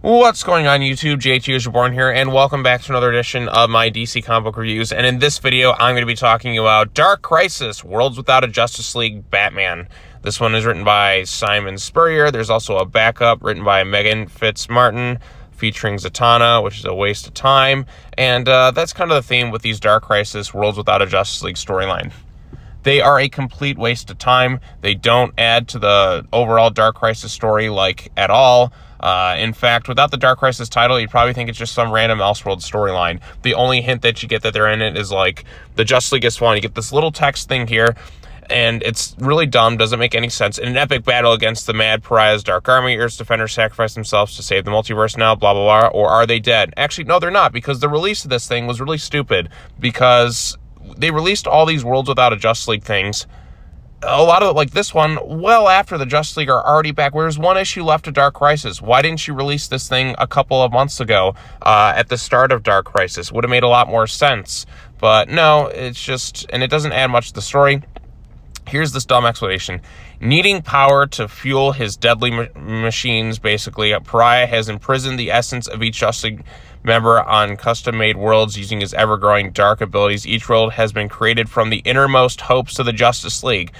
What's going on YouTube? JT is Reborn here, and welcome back to another edition of my DC comic book reviews. And in this video, I'm going to be talking about Dark Crisis, Worlds Without a Justice League Batman. This one is written by Simon Spurrier. There's also a backup written by Megan Fitzmartin, featuring Zatanna, which is a waste of time. And that's kind of the theme with these Dark Crisis, Worlds Without a Justice League storyline. They are a complete waste of time. They don't add to the overall Dark Crisis story, at all. In fact, without the Dark Crisis title, you'd probably think it's just some random Elseworld storyline. The only hint that you get that they're in it is, the Justice League is fallen. You get this little text thing here, and it's really dumb, doesn't make any sense. In an epic battle against the mad Pariah's Dark Army, Earth's defenders sacrifice themselves to save the multiverse now, blah, blah, blah, or are they dead? Actually, no, they're not, because the release of this thing was really stupid, because they released all these Worlds Without a Justice League things, a lot of it, like this one, well after the Justice League are already back. There's one issue left of Dark Crisis. Why didn't you release this thing a couple of months ago at the start of Dark Crisis? Would have made a lot more sense. But no, it's just, and it doesn't add much to the story. Here's this dumb explanation. Needing power to fuel his deadly machines, basically, Pariah has imprisoned the essence of each Justice League member on custom-made worlds using his ever-growing dark abilities. Each world has been created from the innermost hopes of the Justice League.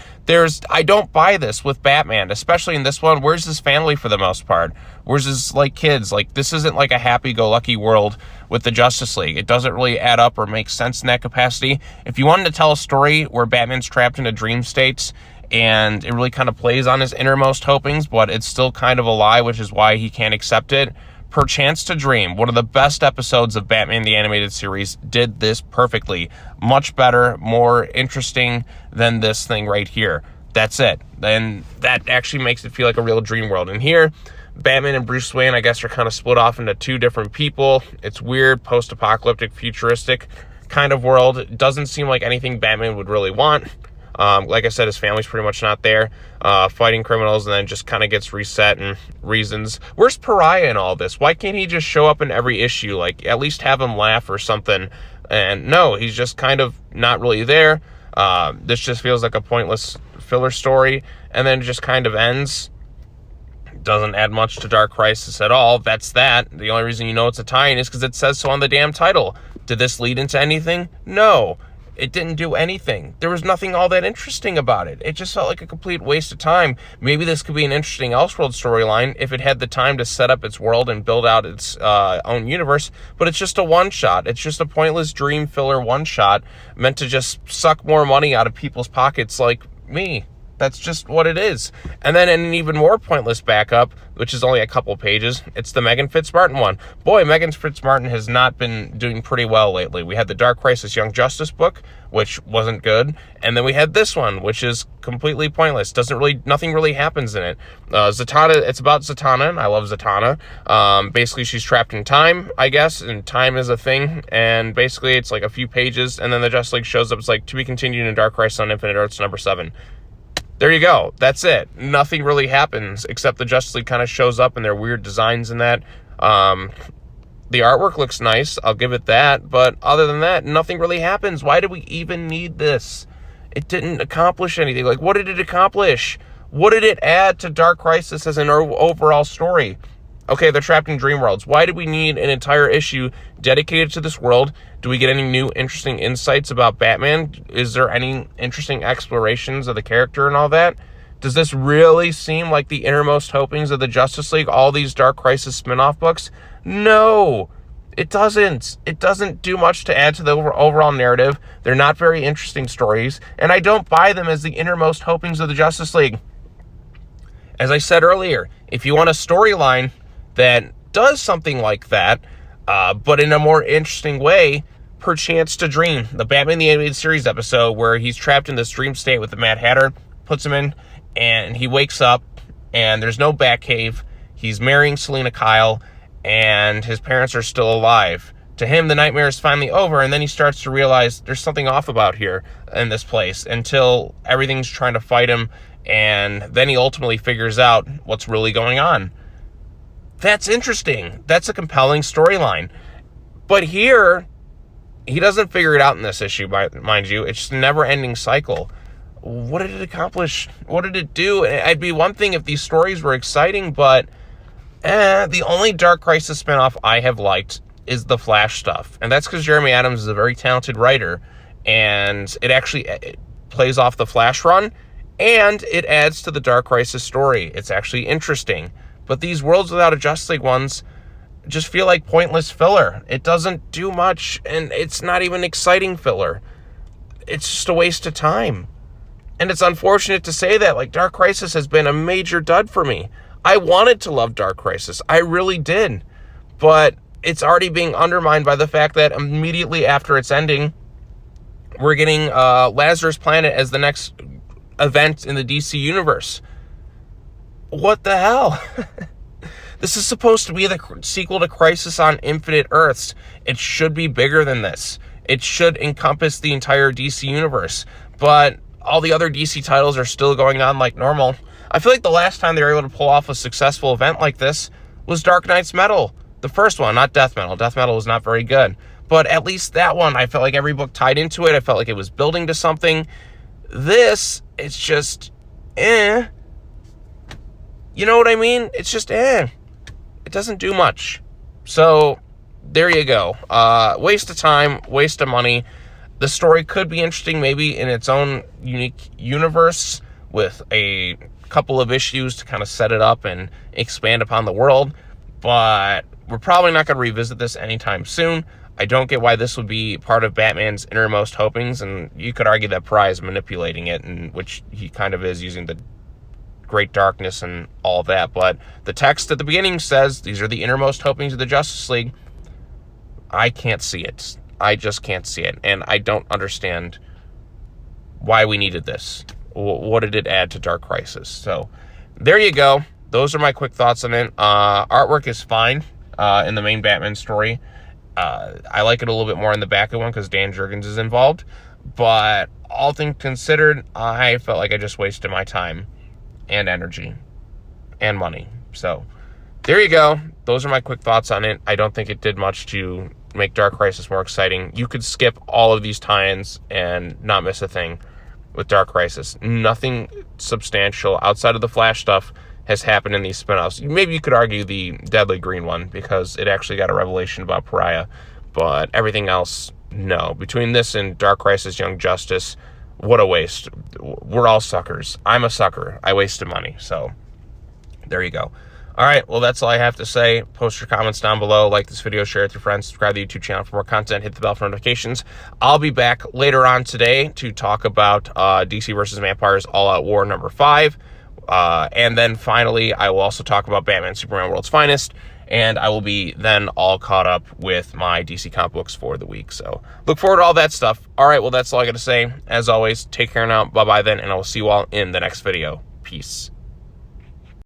I don't buy this with Batman, especially in this one. Where's his family for the most part? Where's his, kids? This isn't a happy-go-lucky world with the Justice League. It doesn't really add up or make sense in that capacity. If you wanted to tell a story where Batman's trapped in a dream state, and it really kind of plays on his innermost hopings, but it's still kind of a lie, which is why he can't accept it. Perchance to Dream, one of the best episodes of Batman the Animated Series, did this perfectly. Much better, more interesting than this thing right here. That's it. And that actually makes it feel like a real dream world. And here, Batman and Bruce Wayne, I guess, are kind of split off into two different people. It's weird, post-apocalyptic, futuristic kind of world. It doesn't seem like anything Batman would really want. Like I said, his family's pretty much not there, fighting criminals, and then just kind of gets reset and reasons. Where's Pariah in all this? Why can't he just show up in every issue? At least have him laugh or something. And no, he's just kind of not really there. This just feels like a pointless filler story, and then it just kind of ends. Doesn't add much to Dark Crisis at all. That's that. The only reason you know it's a tie-in is because it says so on the damn title. Did this lead into anything? No. It didn't do anything. There was nothing all that interesting about it. It just felt like a complete waste of time. Maybe this could be an interesting Elseworld storyline if it had the time to set up its world and build out its own universe, but it's just a one-shot. It's just a pointless dream filler one-shot meant to just suck more money out of people's pockets like me. That's just what it is. And then in an even more pointless backup, which is only a couple pages, it's the Megan Fitzmartin one. Boy, Megan Fitzmartin has not been doing pretty well lately. We had the Dark Crisis Young Justice book, which wasn't good. And then we had this one, which is completely pointless. Nothing really happens in it. Zatanna, it's about Zatanna, and I love Zatanna. Basically, she's trapped in time, I guess, and time is a thing. And basically, it's a few pages, and then the Justice League shows up. It's to be continued in Dark Crisis on Infinite Earths number 7. There you go. That's it. Nothing really happens except the Justice League kind of shows up and their weird designs in that. The artwork looks nice. I'll give it that. But other than that, nothing really happens. Why do we even need this? It didn't accomplish anything. What did it accomplish? What did it add to Dark Crisis as an overall story? Okay, they're trapped in dream worlds. Why do we need an entire issue dedicated to this world? Do we get any new interesting insights about Batman? Is there any interesting explorations of the character and all that? Does this really seem like the innermost hopings of the Justice League, all these Dark Crisis spin-off books? No, it doesn't. It doesn't do much to add to the overall narrative. They're not very interesting stories, and I don't buy them as the innermost hopings of the Justice League. As I said earlier, if you want a storyline that does something like that, but in a more interesting way, Perchance to Dream, the Batman the Animated Series episode where he's trapped in this dream state with the Mad Hatter, puts him in, and he wakes up, and there's no Batcave. He's marrying Selina Kyle, and his parents are still alive. To him, the nightmare is finally over, and then he starts to realize there's something off about here in this place until everything's trying to fight him, and then he ultimately figures out what's really going on. That's interesting. That's a compelling storyline. But here, he doesn't figure it out in this issue, mind you. It's just a never-ending cycle. What did it accomplish? What did it do? It'd be one thing if these stories were exciting, but The only Dark Crisis spinoff I have liked is the Flash stuff. And that's because Jeremy Adams is a very talented writer. And it plays off the Flash run. And it adds to the Dark Crisis story. It's actually interesting. But these Worlds Without a Justice League ones just feel like pointless filler. It doesn't do much. And it's not even exciting filler. It's just a waste of time. And it's unfortunate to say that. Like, Dark Crisis has been a major dud for me. I wanted to love Dark Crisis. I really did. But it's already being undermined by the fact that immediately after its ending, we're getting Lazarus Planet as the next event in the DC universe. What the hell? This is supposed to be the sequel to Crisis on Infinite Earths. It should be bigger than this. It should encompass the entire DC universe. But all the other DC titles are still going on like normal. I feel like the last time they were able to pull off a successful event like this was Dark Knight's Metal. The first one, not Death Metal. Death Metal was not very good. But at least that one, I felt like every book tied into it. I felt like it was building to something. This, it's just, You know what I mean? It's just, It doesn't do much. So, there you go. Waste of time, waste of money. The story could be interesting maybe in its own unique universe with a couple of issues to kind of set it up and expand upon the world, but we're probably not going to revisit this anytime soon. I don't get why this would be part of Batman's innermost hopings, and you could argue that Pariah is manipulating it, and which he kind of is, using the Great Darkness and all that, but the text at the beginning says these are the innermost hopings of the Justice League. I can't see it. I just can't see it, and I don't understand why we needed this. What did it add to Dark Crisis? So, there you go. Those are my quick thoughts on it. Artwork is fine in the main Batman story. I like it a little bit more in the back of one because Dan Jurgens is involved. But all things considered, I felt like I just wasted my time and energy and money. So, there you go. Those are my quick thoughts on it. I don't think it did much to make Dark Crisis more exciting. You could skip all of these tie-ins and not miss a thing with Dark Crisis. Nothing substantial outside of the Flash stuff has happened in these spin-offs. Maybe you could argue the Deadly Green one because it actually got a revelation about Pariah, but everything else, no. Between this and Dark Crisis Young Justice, what a waste. We're all suckers. I'm a sucker. I wasted money. So there you go. All right, well, that's all I have to say. Post your comments down below. Like this video, share it with your friends, subscribe to the YouTube channel for more content, hit the bell for notifications. I'll be back later on today to talk about DC vs. Vampires All-Out War number 5. And then finally, I will also talk about Batman Superman World's Finest, and I will be then all caught up with my DC comic books for the week. So look forward to all that stuff. All right, well, that's all I got to say. As always, take care now. Bye-bye then, and I will see you all in the next video. Peace.